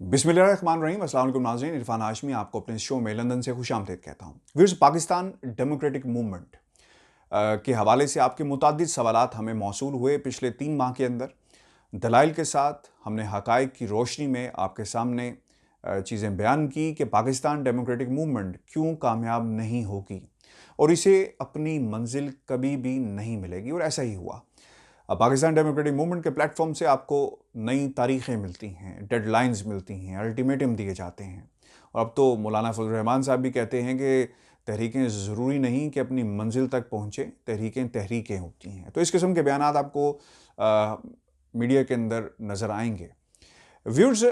बिस्मिल्लाहिर्रहमानिर्रहीम। अस्सलाम वालेकुम नाज़रीन, इरफान हाशमी आपको अपने शो में लंदन से खुशामदीद कहता हूँ। व्यूअर्स, पाकिस्तान डेमोक्रेटिक मूवमेंट के हवाले से आपके मुताद्दिद सवालात हमें मौसूल हुए पिछले 3 माह के अंदर। दलाइल के साथ हमने हक़ाइक़ की रोशनी में आपके सामने चीज़ें बयान की कि पाकिस्तान डेमोक्रेटिक मूवमेंट क्यों कामयाब नहीं होगी और इसे अपनी मंजिल कभी भी नहीं मिलेगी, और ऐसा ही हुआ। अब पाकिस्तान डेमोक्रेटिक मूवमेंट के प्लेटफॉर्म से आपको नई तारीखें मिलती हैं, डेडलाइंस मिलती हैं, अल्टीमेटम दिए जाते हैं। और अब तो मौलाना फजल रहमान साहब भी कहते हैं कि तहरीकें ज़रूरी नहीं कि अपनी मंजिल तक पहुँचें, तहरीकें होती हैं। तो इस किस्म के बयानात आपको मीडिया के अंदर नज़र आएंगे। व्यूअर्स,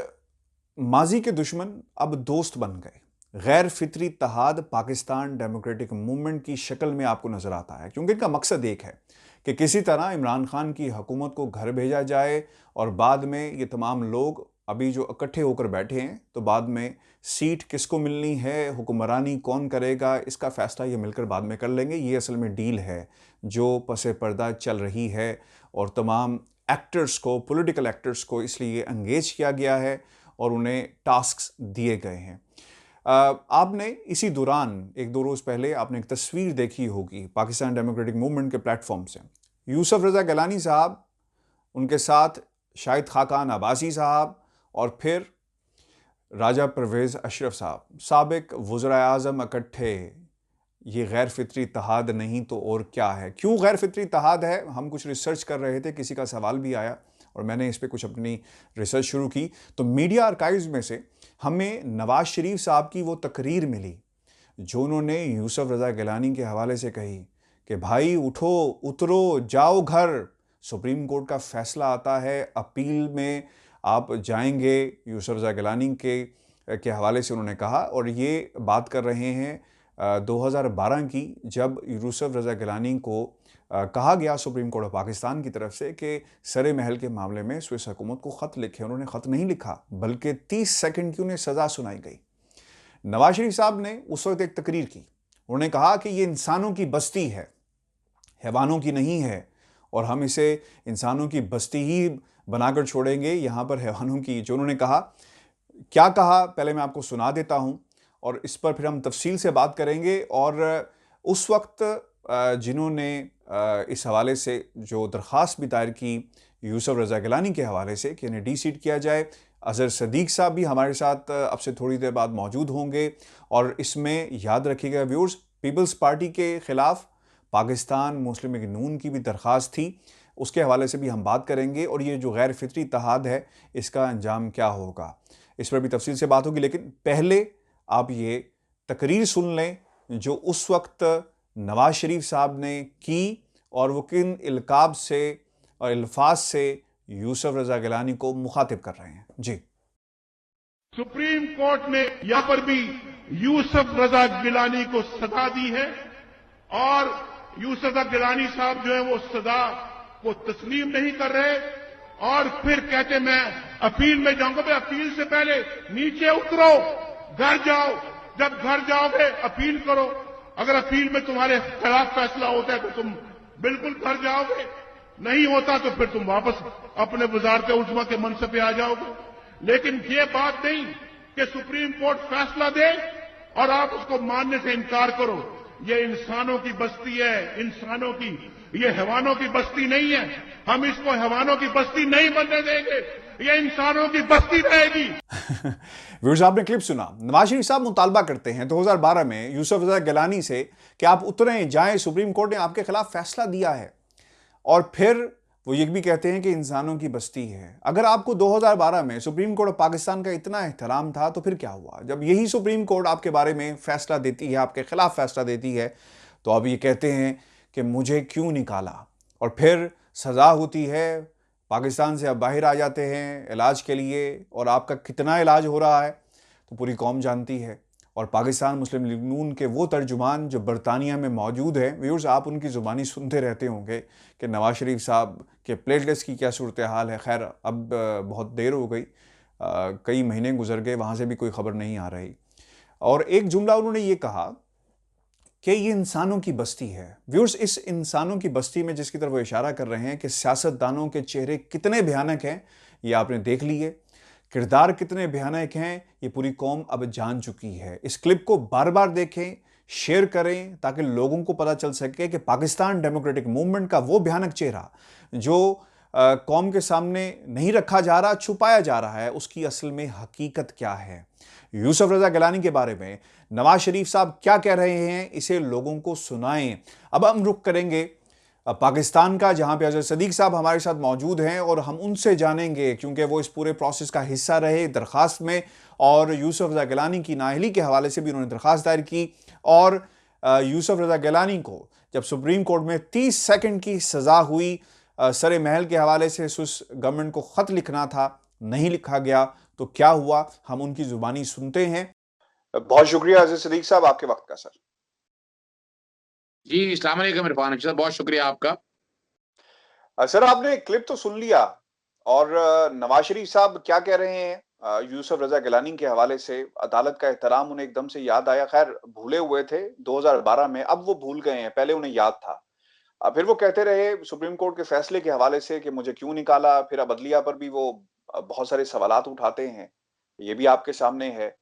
माजी के दुश्मन अब दोस्त बन गए। गैर फितरी इत्तेहाद पाकिस्तान डेमोक्रेटिक मूवमेंट की शक्ल में आपको नज़र आता है, क्योंकि इनका मकसद एक है कि किसी तरह इमरान खान की हुकूमत को घर भेजा जाए और बाद में ये तमाम लोग अभी जो इकट्ठे होकर बैठे हैं, तो बाद में सीट किसको मिलनी है, हुक्मरानी कौन करेगा, इसका फ़ैसला ये मिलकर बाद में कर लेंगे। ये असल में डील है जो पसे पर्दा चल रही है, और तमाम एक्टर्स को, पॉलिटिकल एक्टर्स को इसलिए एंगेज किया गया है और उन्हें टास्क्स दिए गए हैं। आपने इसी दौरान 1-2 रोज़ पहले आपने एक तस्वीर देखी होगी पाकिस्तान डेमोक्रेटिक मूवमेंट के प्लेटफॉर्म से। यूसुफ रज़ा गिलानी साहब, उनके साथ शाहिद खाकान अब्बासी साहब और फिर राजा परवेज़ अशरफ साहब, साबिक वज़राए आज़म इकट्ठे। ये गैर फितरी इत्तेहाद नहीं तो और क्या है? क्यों गैर फितरी इत्तेहाद है? हम कुछ रिसर्च कर रहे थे, किसी का सवाल भी आया और मैंने इस पर कुछ अपनी रिसर्च शुरू की। तो मीडिया आर्काइव्स में से हमें नवाज शरीफ साहब की वो तकरीर मिली जो उन्होंने यूसुफ रज़ा गिलानी के हवाले से कही कि भाई उठो, उतरो, जाओ घर, सुप्रीम कोर्ट का फैसला आता है, अपील में आप जाएंगे। यूसुफ रज़ा गिलानी के हवाले से उन्होंने कहा, और ये बात कर रहे हैं 2012 की, जब यूसुफ रज़ा गिलानी को कहा गया सुप्रीम कोर्ट ऑफ पाकिस्तान की तरफ से कि सरे महल के मामले में स्विस हुकूमत को ख़त लिखे। उन्होंने ख़त नहीं लिखा, बल्कि 30 सेकंड की उन्हें सज़ा सुनाई गई। नवाज शरीफ साहब ने उस वक्त एक तकरीर की। उन्होंने कहा कि ये इंसानों की बस्ती है, हैवानों की नहीं है, और हम इसे इंसानों की बस्ती ही बनाकर छोड़ेंगे, यहाँ पर हैवानों की। जो उन्होंने कहा, क्या कहा, पहले मैं आपको सुना देता हूँ और इस पर फिर हम तफसील से बात करेंगे। और उस वक्त जिन्होंने इस हवाले से जो दरख्वास्त भी दायर की यूसुफ रज़ा गिलानी के हवाले से कि इन्हें डी-सीट किया जाए, अज़हर सदीक़ साहब भी हमारे साथ अब से थोड़ी देर बाद मौजूद होंगे। और इसमें याद रखिएगा व्यूअर्स, पीपल्स पार्टी के ख़िलाफ़ पाकिस्तान मुस्लिम लीग नून की भी दरख्वास्त थी, उसके हवाले से भी हम बात करेंगे। और ये जो गैर फितरी इत्तेहाद है, इसका अंजाम क्या होगा, इस पर भी तफसील से बात होगी। लेकिन पहले आप ये तकरीर सुन लें जो उस वक्त नवाज शरीफ साहब ने की, और वो किन इल्काब से और अल्फाज से यूसुफ रज़ा गिलानी को मुखातिब कर रहे हैं। जी। सुप्रीम कोर्ट ने यहां पर भी यूसुफ रज़ा गिलानी को सजा दी है, और यूसुफ रज़ा गिलानी साहब जो है वो सजा को तस्लीम नहीं कर रहे, और फिर कहते मैं अपील में जाऊंगा। भाई अपील से पहले नीचे उतरो, घर जाओ, जब घर जाओगे अपील करो। अगर अपील में तुम्हारे खिलाफ फैसला होता है तो तुम बिल्कुल घर जाओगे, नहीं होता तो फिर तुम वापस अपने वजारत उज़्मा के मनसब पे आ जाओगे। लेकिन ये बात नहीं कि सुप्रीम कोर्ट फैसला दे और आप उसको मानने से इनकार करो। ये इंसानों की बस्ती है, इंसानों की, ये हैवानों की बस्ती नहीं है। हम इसको हैवानों की बस्ती नहीं बनने देंगे, ये इंसानों की बस्ती रहेगी। व्यूअर्स, आपने क्लिप सुना। नवाज शरीफ साहब मुतालबा करते हैं 2012 में यूसुफ रज़ा गिलानी से कि आप उतरें, जाएं, सुप्रीम कोर्ट ने आपके खिलाफ फैसला दिया है। और फिर वो ये भी कहते हैं कि इंसानों की बस्ती है। अगर आपको 2012 में सुप्रीम कोर्ट ऑफ पाकिस्तान का इतना एहतराम था, तो फिर क्या हुआ जब यही सुप्रीम कोर्ट आपके बारे में फैसला देती है, आपके खिलाफ फैसला देती है, तो अब ये कहते हैं कि मुझे क्यों निकाला। और फिर सज़ा होती है, पाकिस्तान से अब बाहर आ जाते हैं इलाज के लिए, और आपका कितना इलाज हो रहा है तो पूरी कौम जानती है। और पाकिस्तान मुस्लिम लीग नून के वो तर्जुमान जो बरतानिया में मौजूद हैं, व्यूअर्स, आप उनकी ज़ुबानी सुनते रहते होंगे कि नवाज शरीफ साहब के प्लेटलेट्स की क्या सूरत हाल है। खैर, अब बहुत देर हो गई, कई महीने गुजर गए, वहाँ से भी कोई ख़बर नहीं आ रही। और एक जुमला उन्होंने ये कहा कि ये इंसानों की बस्ती है। व्यूअर्स, इस इंसानों की बस्ती में जिसकी तरफ वो इशारा कर रहे हैं कि सियासतदानों के चेहरे कितने भयानक हैं, ये आपने देख लिए। किरदार कितने भयानक हैं ये पूरी कौम अब जान चुकी है। इस क्लिप को बार बार देखें, शेयर करें ताकि लोगों को पता चल सके कि पाकिस्तान डेमोक्रेटिक मूवमेंट का वो भयानक चेहरा जो कौम के सामने नहीं रखा जा रहा, छुपाया जा रहा है, उसकी असल में हकीकत क्या है। यूसुफ रजा गिलानी के बारे में नवाज शरीफ साहब क्या कह रहे हैं, इसे लोगों को सुनाएं। अब हम रुख करेंगे पाकिस्तान का, जहां पे अजहर सदीक साहब हमारे साथ मौजूद हैं और हम उनसे जानेंगे, क्योंकि वो इस पूरे प्रोसेस का हिस्सा रहे दरखास्त में, और यूसुफ रजा गिलानी की नाअहली के हवाले से भी उन्होंने दरखास्त दायर की। और यूसुफ रजा गिलानी को जब सुप्रीम कोर्ट में 30 सेकंड की सजा हुई, सरे महल के हवाले से स्विस गवर्नमेंट को खत लिखना था, नहीं लिखा गया, तो क्या हुआ, हम उनकी जुबानी सुनते हैं। बहुत शुक्रिया अजहर सदीक साहब आपके वक्त का। सर जी, अस्सलाम वालेकुम इरफान अहमद साहब, बहुत शुक्रिया आपका। सर आपने क्लिप तो सुन लिया, और नवाज शरीफ साहब क्या कह रहे हैं यूसुफ रजा गिलानी के हवाले से। अदालत का एहतराम उन्हें एकदम से याद आया। खैर भूले हुए थे 2012 में, अब वो भूल गए हैं, पहले उन्हें याद था। फिर वो कहते रहे सुप्रीम कोर्ट के फैसले के हवाले से कि मुझे क्यों निकाला। फिर अब अदलिया पर भी वो बहुत सारे सवालात उठाते हैं, ये भी आपके सामने है।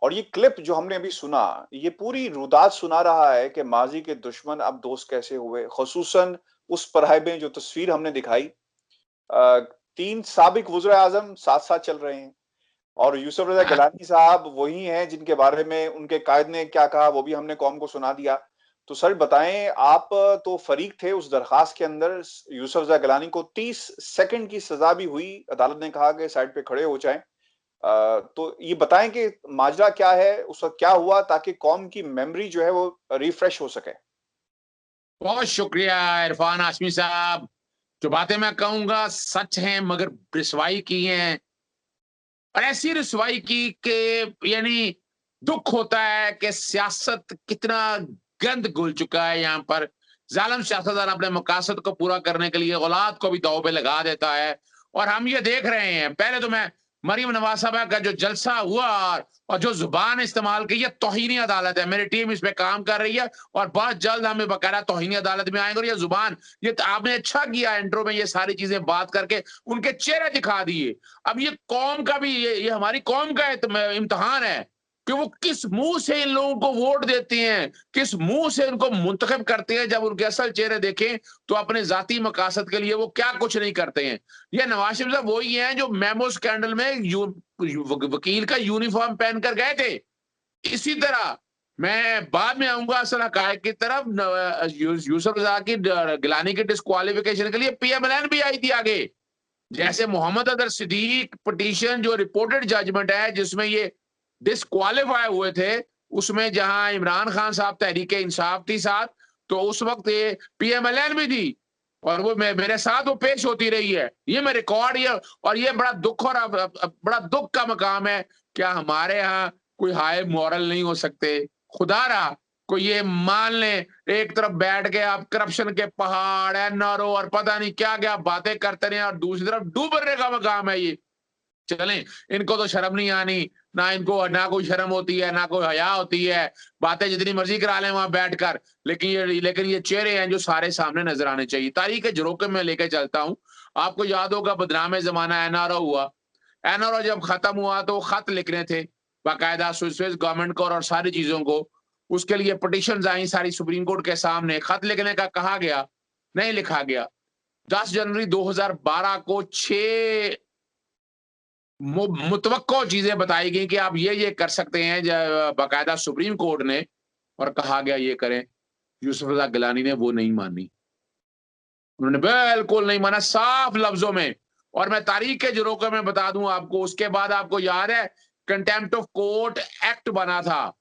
और ये क्लिप जो हमने अभी सुना, ये पूरी रुदात सुना रहा है कि माजी के दुश्मन अब दोस्त कैसे हुए। खुसूसन उस पढ़ाई में जो तस्वीर हमने दिखाई, 3 साबिक वज़ीर आज़म साथ साथ चल रहे हैं, और यूसुफ रजा गिलानी साहब वही हैं जिनके बारे में उनके कायद ने क्या कहा वो भी हमने कौम को सुना दिया। तो सर बताएं, आप तो फरीक थे उस दरखास्त के अंदर। यूसुफ रजा गिलानी को 30 सेकंड की सजा भी हुई, अदालत ने कहा कि साइड पे खड़े हो जाएं। तो ये बताएं कि माजरा क्या है, उस वक्त क्या हुआ, ताकि कौम की मेमोरी जो है वो रिफ्रेश हो सके। बहुत शुक्रिया इरफान हाशमी साहब। जो बातें मैं कहूंगा सच हैं, मगर रिसवाई की हैं, और ऐसी रिसवाई की कि यानी दुख होता है कि सियासत कितना गंद घुल चुका है। यहाँ पर जालिम सियासतदान अपने मकासद को पूरा करने के लिए औलाद को भी दांव पे लगा देता है, और हम ये देख रहे हैं। पहले तो मैं मरीम नवाज साहबा का जो जलसा हुआ और जो जुबान इस्तेमाल की, ये तौहीनी अदालत है। मेरी टीम इस पे काम कर रही है और बहुत जल्द हमें बकायदा तौहीनी अदालत में आएंगे। और ये जुबान, ये आपने अच्छा किया इंट्रो में ये सारी चीजें बात करके उनके चेहरे दिखा दिए। अब ये कौम का भी, ये हमारी कौम का इम्तिहान है कि वो किस मुंह से इन लोगों को वोट देते हैं, किस मुंह से उनको मुंतखब करते हैं। जब उनके असल चेहरे देखें तो अपने जाती मकासद के लिए वो क्या कुछ नहीं करते हैं। ये नवाज शरीफ साहब वही हैं जो मेमो स्कैंडल में वकील का यूनिफॉर्म पहनकर गए थे। इसी तरह मैं बाद में आऊंगा असल हकायक की तरफ। यूसुफ रजा की गिलानी की डिस्क्वालिफिकेशन के लिए पीएमएलएन भी आई थी आगे। जैसे मोहम्मद अदर सिद्दीक पिटीशन जो रिपोर्टेड जजमेंट है जिसमें ये डिस्क्वालीफाई हुए थे, उसमें जहां इमरान खान साहब तहरीक इंसाफ थी साथ, तो उस वक्त ये पीएमएलएन भी थी और वो मेरे साथ वो पेश होती रही है। ये मैं रिकॉर्ड, ये और ये बड़ा दुख और बड़ा दुख का मकाम है। क्या हमारे यहाँ कोई हाई मॉरल नहीं हो सकते? खुदारा कोई ये मान ले, एक तरफ बैठ के आप करप्शन के पहाड़, एनआरओ और पता नहीं क्या क्या बातें करते रहे, और दूसरी तरफ डूबने का मकाम है ये। चलें, इनको तो शर्म नहीं आनी, ना इनको, ना कोई शर्म होती है, ना कोई हया होती है। बातें जितनी मर्जी करा लें वहां बैठकर, लेकिन ये चेहरे हैं जो सारे सामने नजर आने चाहिए। तारीख के झरोखे में लेके चलता हूं। आपको याद होगा बदनाम जमाना एनआरओ हुआ। एनआरओ जब खत्म हुआ तो खत लिखने थे बाकायदा स्विस गवर्नमेंट को और सारी चीजों को। उसके लिए पिटीशंस आई सारी सुप्रीम कोर्ट के सामने। खत लिखने का कहा गया, नहीं लिखा गया। 10 जनवरी 2012 को 6 मुतवक्को चीजें बताई गई कि आप ये कर सकते हैं बाकायदा सुप्रीम कोर्ट ने, और कहा गया ये करें। यूसुफ रजा गिलानी ने वो नहीं मानी, उन्होंने बिल्कुल नहीं माना साफ लफ्जों में। और मैं तारीख के झरोखे में बता दूं आपको, उसके बाद आपको याद है कंटेम्प्ट ऑफ कोर्ट एक्ट बना था,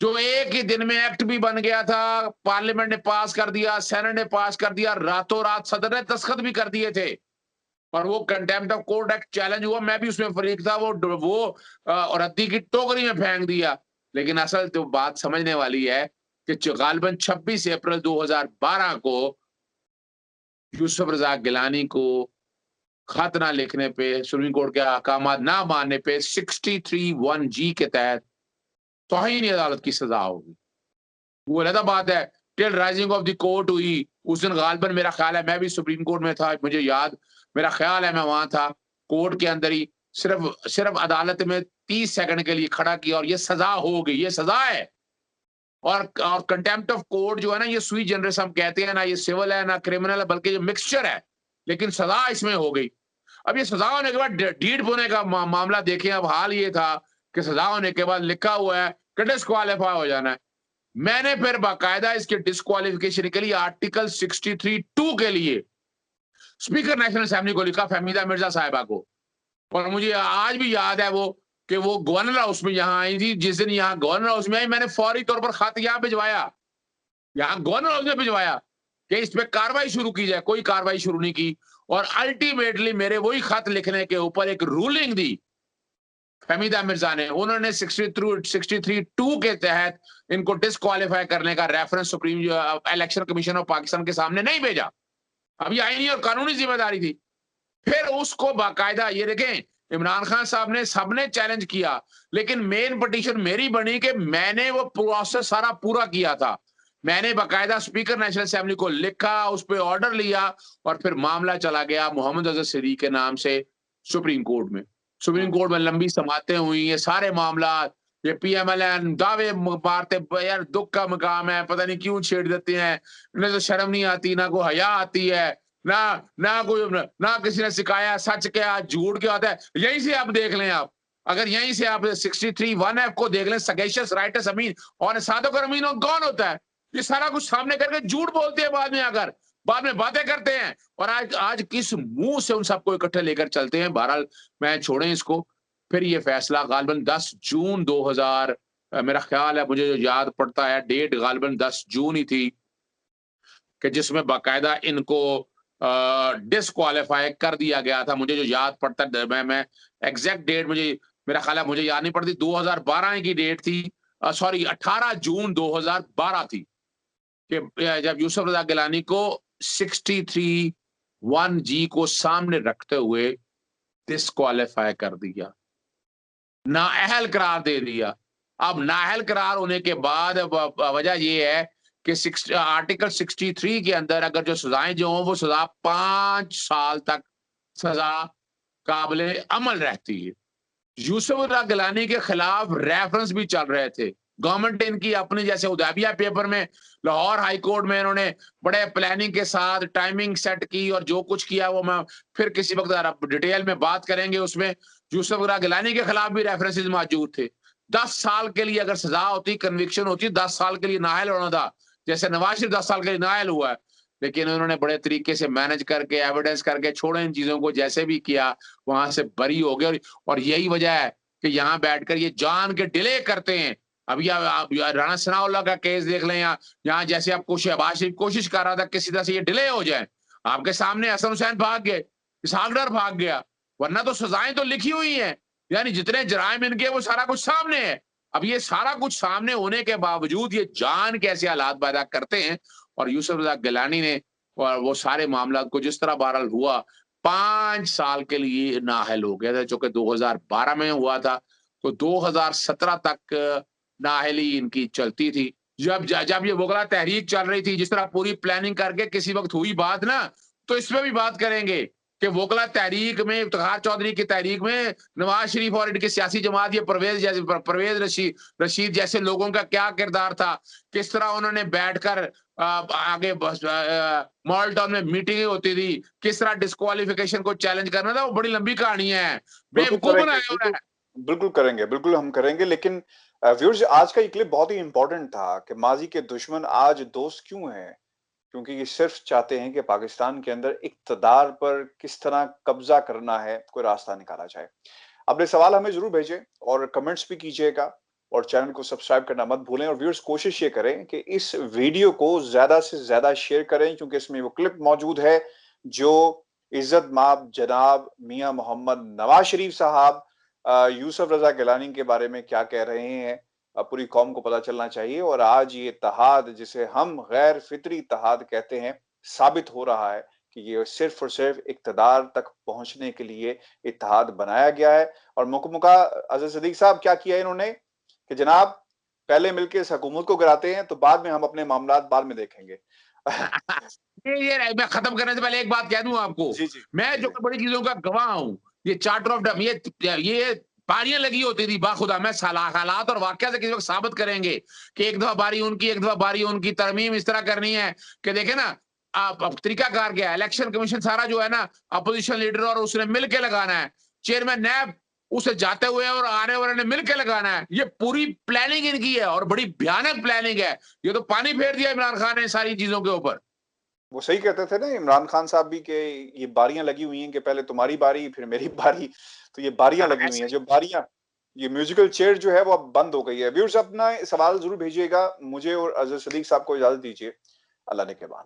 जो एक ही दिन में एक्ट भी बन गया था। पार्लियामेंट ने पास कर दिया, सेनेट ने पास कर दिया, रातों रात सदर ने दस्तखत भी कर दिए थे, और वो contempt of court act challenge हुआ। मैं भी उसमें फरीक था। वो और रद्दी की टोकरी में फेंक दिया। लेकिन असल तो बात समझने वाली है कि गालिबन 26 अप्रैल 2012 को यूसुफ रजा गिलानी को खत ना लिखने पे, सुप्रीम कोर्ट के अहकाम ना मानने पे 63(1)G के तहत तौहीन अदालत की सजा होगी। वो अलग बात है। Till rising of the court हुई उस दिन गालिबन, मेरा ख्याल है मैं भी सुप्रीम कोर्ट में था, मुझे याद, मेरा ख्याल है मैं वहां था कोर्ट के अंदर ही। सिर्फ सिर्फ अदालत में 30 सेकंड के लिए खड़ा किया और ये सजा हो गई, ये सजा है। और कंटेम्प्ट ऑफ कोर्ट जो है ना, ये सुई जनरस हम कहते हैं ना, ये सिविल है ना क्रिमिनल है, बल्कि ये मिक्सचर है, लेकिन सजा इसमें हो गई। अब ये सजा होने के बाद डीड होने का मामला देखें। अब हाल ये था कि सजा होने के बाद लिखा हुआ है कि डिस्क्वालीफाई हो जाना है। मैंने फिर बाकायदा इसके डिस्क्वालिफिकेशन के लिए आर्टिकल 63(2) के लिए स्पीकर नेशनल असेंबली को लिखा, फहमीदा मिर्जा साहिबा को। और मुझे आज भी याद है वो कि वो गवर्नर हाउस में यहाँ आई थी। जिस दिन यहाँ गवर्नर हाउस में आई, मैंने फौरी तौर पर खत यहाँ भिजवाया, यहाँ गवर्नर हाउस में भिजवाया कि इस पे कार्रवाई शुरू की जाए। कोई कार्रवाई शुरू नहीं की और अल्टीमेटली मेरे वही खत लिखने के ऊपर एक रूलिंग दी फहमीदा मिर्जा ने। उन्होंने 63(2) के तहत इनको डिस्क्वालीफाई करने का reference supreme election commission of Pakistan के सामने नहीं भेजा। अब ये आईनी और कानूनी जिम्मेदारी थी। फिर उसको बाकायदा, ये देखें, इमरान खान साहब ने, सबने चैलेंज किया, लेकिन मेन पिटीशन मेरी बनी कि मैंने वो प्रोसेस सारा पूरा किया था। मैंने बाकायदा स्पीकर नेशनल असेंबली को लिखा, उस पर ऑर्डर लिया और फिर मामला चला गया मोहम्मद अजहर सिद्दीक के नाम से सुप्रीम कोर्ट में। सुप्रीम कोर्ट में लंबी समातें हुई, ये सारे मामला, ये PMLN दावे मारते, यार दुख का मकाम है, पता नहीं क्यों छेड़ देते हैं, इन्हें तो शर्म नहीं आती, ना कोई हया आती है, ना किसी ने सिखाया सच क्या झूठ क्या होता है। यहीं से आप देख लें, आप अगर यहीं से आप 63(1)(f) को देख लें, सगेशियस राइटस अमीन और सादक और अमीन कौन होता है, ये सारा कुछ सामने करके झूठ बोलते हैं बाद में, आकर बाद में बातें करते हैं। और आज किस मुंह से उन सबको इकट्ठे लेकर चलते हैं। बहरहाल मैं छोड़ें इसको। फिर ये फैसला गालिबन 10 जून 2000, मेरा ख्याल है, मुझे जो याद पड़ता है डेट गालिबन 10 जून ही थी, कि जिसमें बाकायदा इनको डिस्क्वालीफाई कर दिया गया था। मुझे जो याद पड़ता है, मैं एग्जैक्ट डेट मुझे, मेरा ख्याल है मुझे याद नहीं पड़ती, 2012 की डेट थी, सॉरी 18 जून 2012 थी, कि जब यूसुफ रजा गिलानी को 63(1)(g) को सामने रखते हुए डिस्क्वालीफाई कर दिया, नाअहल करार दे दिया। अब नाअहल करार होने के बाद वजह यह है कि आर्टिकल 63 के अंदर अगर जो सजाएं जो हों, वो सजा 5 साल तक सजा काबिले अमल रहती है। यूसुफ रजा गिलानी के खिलाफ रेफरेंस भी चल रहे थे। गवर्नमेंट इनकी अपनी, जैसे उदैबिया पेपर में, लाहौर हाई कोर्ट में इन्होंने बड़े प्लानिंग के साथ टाइमिंग सेट की और जो कुछ किया वो मैं फिर किसी वक्त डिटेल में बात करेंगे। उसमें यूसुफ रजा गिलानी के खिलाफ भी रेफरेंसेस मौजूद थे। 10 साल के लिए अगर सजा होती, कन्विक्शन होती, 10 साल के लिए नाअहल होना था, जैसे नवाज शरीफ 10 साल के लिए नाअहल हुआ है। लेकिन उन्होंने बड़े तरीके से मैनेज करके, एविडेंस करके छोड़े इन चीजों को, जैसे भी किया वहां से बरी हो गए। और यही वजह है कि यहाँ बैठकर ये जान के डिले करते हैं। अभी आप राणा सनाउल्लाह का केस देख लें, यहाँ जैसे आप शहबाज शरीफ कोशिश कर रहा था किसी तरह से ये डिले हो जाए, आपके सामने हसन हुसैन भाग गए, इसहाक डार भाग गया, वरना तो सजाएं तो लिखी हुई हैं। यानी जितने जराइम इनके, वो सारा कुछ सामने है। अब ये सारा कुछ सामने होने के बावजूद ये जान कैसे हालात पैदा करते हैं। और यूसुफ रजा गिलानी ने और वो सारे मामला को जिस तरह बहरहाल हुआ, 5 साल के लिए नाअहल हो गया था, जो कि 2012 में हुआ था। तो 2017 तक नाअहली इनकी चलती थी। जब ये वोगला तहरीक चल रही थी, जिस तरह पूरी प्लानिंग करके किसी वक्त हुई बात ना, तो इसमें भी बात करेंगे कि वोगला तहरीक में, इफ्तिखार चौधरी की तहरीक में नवाज शरीफ और इनकी सियासी जमात, ये परवेज रशीद जैसे लोगों का क्या किरदार था, किस तरह उन्होंने बैठकर आगे मॉडल टाउन में मीटिंगें होती थी, किस तरह डिस्क्वालिफिकेशन को चैलेंज करना था। वो बड़ी लंबी कहानी है, बेवकूफ बनाया उन्होंने। बिल्कुल करेंगे, बिल्कुल हम करेंगे। लेकिन व्यूअर्स, आज का ये क्लिप बहुत ही इंपॉर्टेंट था कि माजी के दुश्मन आज दोस्त क्यों हैं, क्योंकि ये सिर्फ चाहते हैं कि पाकिस्तान के अंदर इक्तदार पर किस तरह कब्जा करना है, कोई रास्ता निकाला जाए। अपने सवाल हमें जरूर भेजें और कमेंट्स भी कीजिएगा और चैनल को सब्सक्राइब करना मत भूलें। और व्यूअर्स, कोशिश ये करें कि इस वीडियो को ज्यादा से ज्यादा शेयर करें, क्योंकि इसमें वो क्लिप मौजूद है जो इज्जत माब जनाब मियां मोहम्मद नवाज शरीफ साहब यूसुफ रजा गिलानी के बारे में क्या कह रहे हैं, पूरी कौम को पता चलना चाहिए। और आज ये इत्तेहाद, जिसे हम गैर फितरी इत्तेहाद कहते हैं, साबित हो रहा है कि ये सिर्फ और सिर्फ इक्तदार तक पहुंचने के लिए इत्तेहाद बनाया गया है। और मुकम्मका अजहर सिद्दीक साहब क्या किया इन्होंने कि जनाब पहले मिलकर इस हुकूमत को गिराते हैं, तो बाद में हम अपने मामला बाद में देखेंगे। ये मैं खत्म करने से पहले एक बात कह दूं आपको, जी जी, मैं जो बड़ी चीजों का गवाह हूं, ये चार्टर ऑफ ये पारियां लगी होती थी बाखुदा। मैं हालात और वाकया से किसी वक्त साबित करेंगे कि एक दफा बारी उनकी, एक दफा बारी उनकी। तरमीम इस तरह करनी है कि देखे ना, आप तरीकाकार क्या है, इलेक्शन कमीशन सारा जो है ना अपोजिशन लीडर और उसने मिलके लगाना है, चेयरमैन नैब उसे जाते हुए और आने वाले ने मिलके लगाना है। ये पूरी प्लानिंग इनकी है और बड़ी भयानक प्लानिंग है। ये तो पानी फेर दिया इमरान खान ने सारी चीजों के ऊपर। वो सही कहते थे ना इमरान खान साहब भी कि ये बारियां लगी हुई हैं कि पहले तुम्हारी बारी फिर मेरी बारी। तो ये बारियां लगी हुई हैं, जो बारियां, ये म्यूजिकल चेयर जो है वो अब बंद हो गई है। व्यूअर्स अपना सवाल जरूर भेजिएगा। मुझे और अजहर सदीक साहब को इजाजत दीजिए। अल्लाह ने के बाद।